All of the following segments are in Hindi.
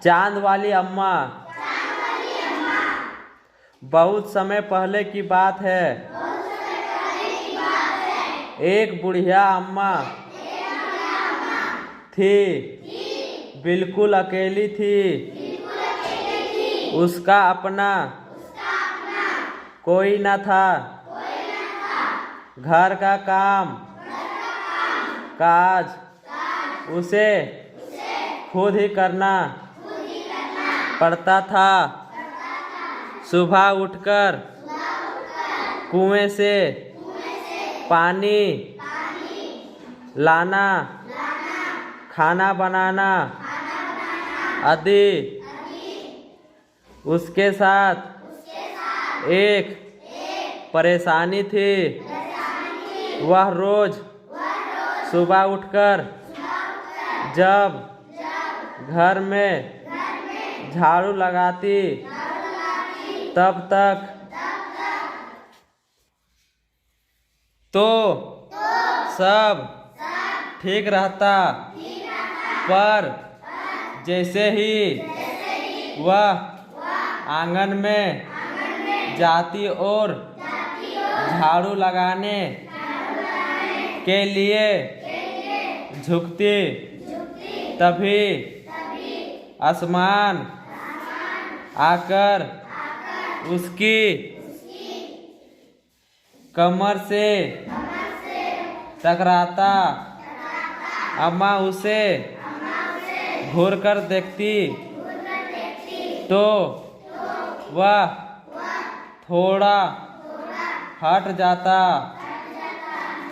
चांद वाली अम्मा। बहुत समय पहले की बात है, एक बुढ़िया अम्मा थी, बिल्कुल अकेली थी। उसका अपना कोई न था। घर का काम काज उसे खुद ही करना पड़ता था। सुबह उठकर कुएं से पानी लाना, खाना बनाना आदि। उसके साथ एक परेशानी थी। वह रोज सुबह उठकर जब घर में झाड़ू लगाती तब तक तो सब ठीक रहता, पर जैसे ही वह आंगन में जाती और झाड़ू लगाने के लिए झुकती, तभी आसमान आकर उसकी कमर से टकराता। अम्मा उसे घूर कर देखती तो वह थोड़ा हट जाता।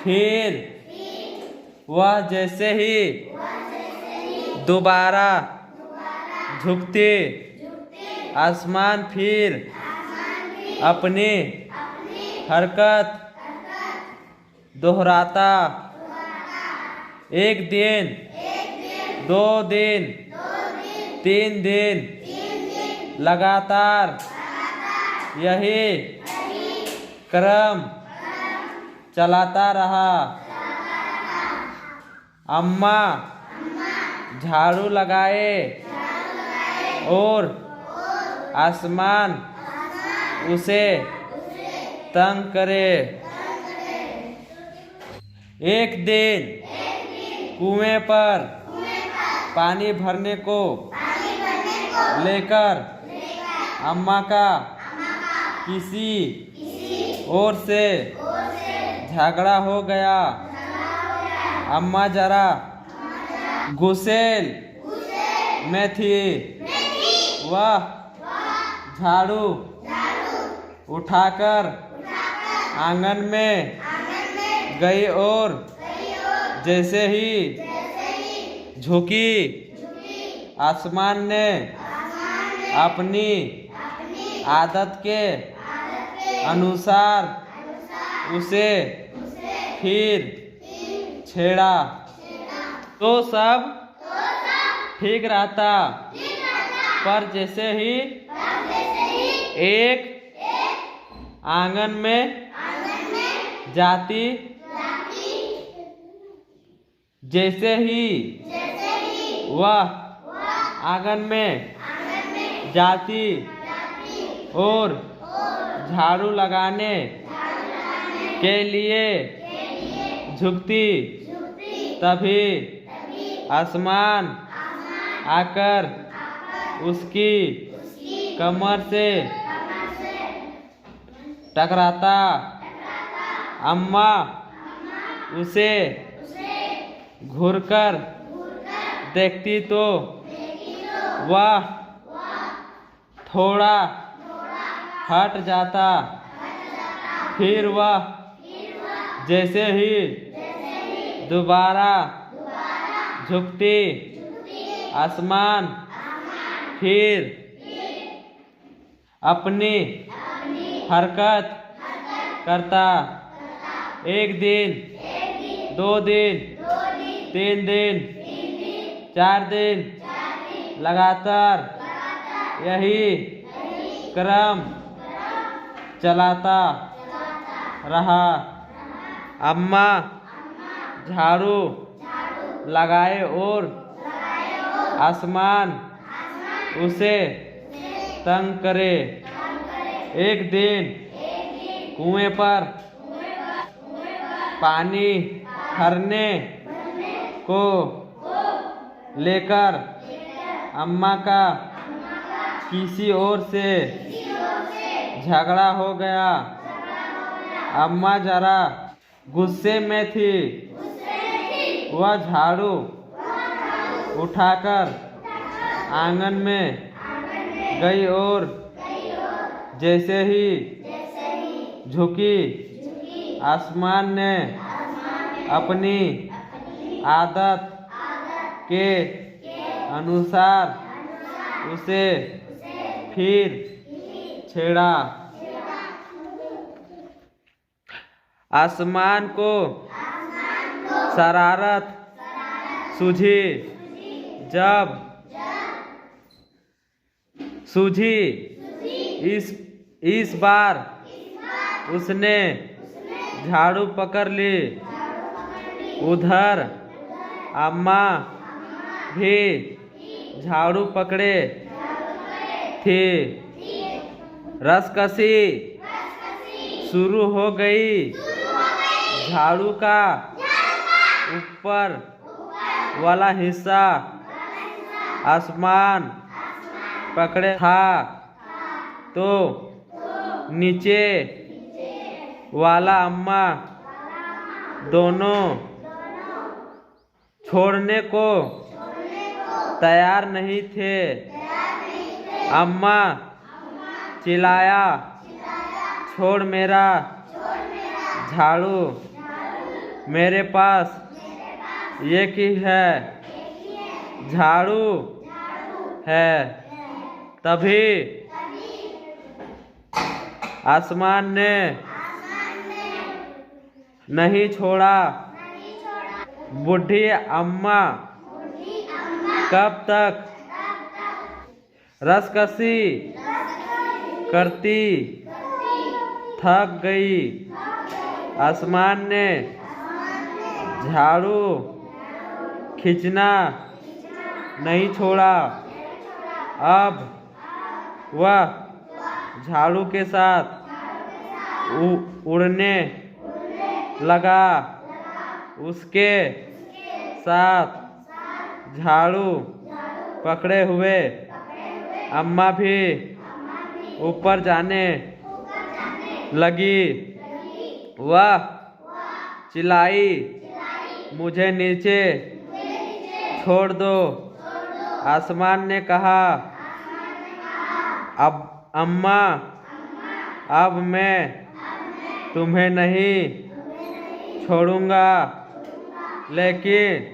फिर वह जैसे ही दोबारा झुकती, आसमान फिर अपनी हरकत दोहराता। एक दिन, 2 दिन, 3 दिन लगातार यही क्रम चलाता रहा। अम्मा झाड़ू लगाए और आसमान उसे तंग करे। एक दिन कुएं पर पानी भरने को लेकर अम्मा का किसी और से झगड़ा हो गया। अम्मा जरा गुस्से में थी। वह झाड़ू उठाकर आंगन में गई और जैसे ही झुकी, आसमान ने अपनी आदत के अनुसार उसे फिर छेड़ा तो सब ठीक रहता, पर जैसे ही एक आंगन में जाती, जैसे ही वह आंगन में जाती और झाड़ू लगाने के लिए झुकती, तभी आसमान आकर उसकी कमर से टकराता। अम्मा उसे घूरकर देखती तो वह थोड़ा हट जाता। फिर वह जैसे ही दोबारा झुकती, आसमान फिर अपनी हरकत करता। एक दिन, 2 दिन, 3 दिन, 4 दिन लगातार यही क्रम चलाता रहा। अम्मा झाड़ू लगाए और आसमान उसे तंग करे। एक दिन कुएं पर पानी भरने को लेकर अम्मा का किसी और से झगड़ा हो गया। अम्मा जरा गुस्से में थी। वह झाड़ू उठाकर आंगन में गई और जैसे ही झुकी, आसमान ने अपनी आदत के अनुसार उसे फिर छेड़ा। आसमान को शरारत सूझी। जब सूझी इस बार उसने झाड़ू पकड़ ली। उधर अम्मा भी झाड़ू पकड़े थी। रस्साकसी शुरू हो गई। झाड़ू का ऊपर वाला हिस्सा आसमान पकड़े था तो नीचे वाला अम्मा दोनों छोड़ने को तैयार नहीं थे। अम्मा चिल्लाया, छोड़ मेरा झाड़ू, मेरे पास एक ही है झाड़ू है। तभी आसमान ने नहीं छोड़ा। बूढ़ी अम्मा कब तक रस्साकसी करती थक गई। आसमान ने झाड़ू खींचना नहीं छोड़ा। अब वह झाड़ू के साथ उड़ने लगा। उसके साथ झाड़ू पकड़े हुए अम्मा भी ऊपर जाने लगी। वह चिल्लाई, मुझे नीचे छोड़ दो। आसमान ने कहा, अब अम्मा, अब मैं तुम्हें नहीं छोड़ूंगा, लेकिन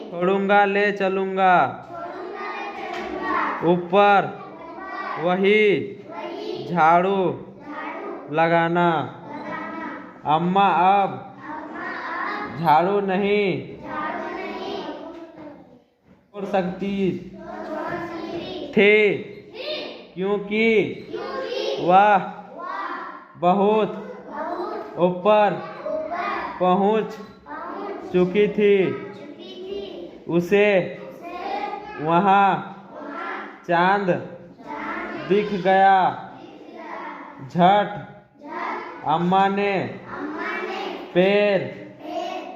छोड़ूंगा ले चलूंगा ऊपर, वही झाड़ू लगाना। अम्मा अब झाड़ू नहीं छोड़ सकती थे क्योंकि वह बहुत ऊपर पहुंच चुकी थी। उसे वहां चांद दिख गया। झट अम्मा ने पैर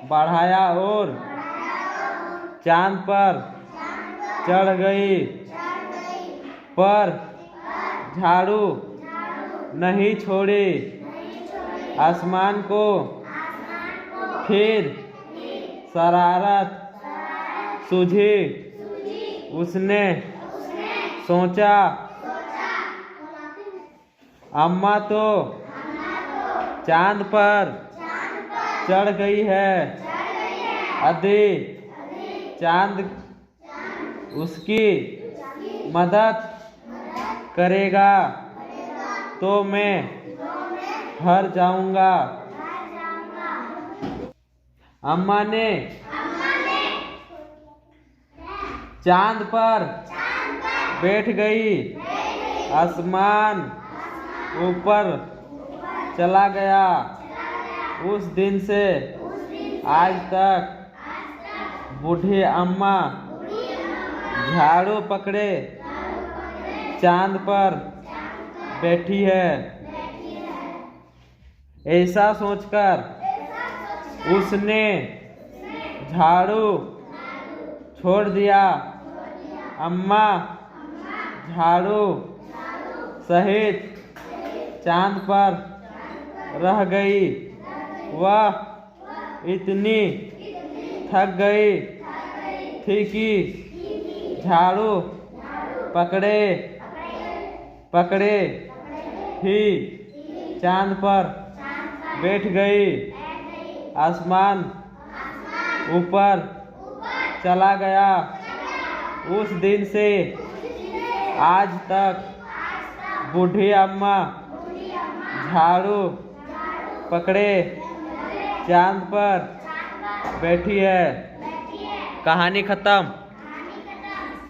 बढ़ाया और चांद पर चढ़ गई, पर झाड़ू नहीं छोड़ी। आसमान को फिर शरारत सूझी। उसने सोचा, अम्मा तो चांद पर चढ़ गई है, यदि चांद उसकी मदद करेगा तो मैं हार जाऊंगा। अम्मा ने चांद पर बैठ गई। आसमान ऊपर चला गया। उस दिन से आज तक बूढ़ी अम्मा झाड़ू पकड़े चांद पर बैठी है। ऐसा सोचकर उसने झाड़ू छोड़ दिया। अम्मा झाड़ू सहित चांद पर रह गई। वह इतनी थक गई थी कि झाड़ू पकड़े पकड़े ही चांद पर बैठ गई। आसमान ऊपर चला गया। उस दिन से आज तक बूढ़ी अम्मा झाड़ू पकड़े चांद पर बैठी है। कहानी खत्म।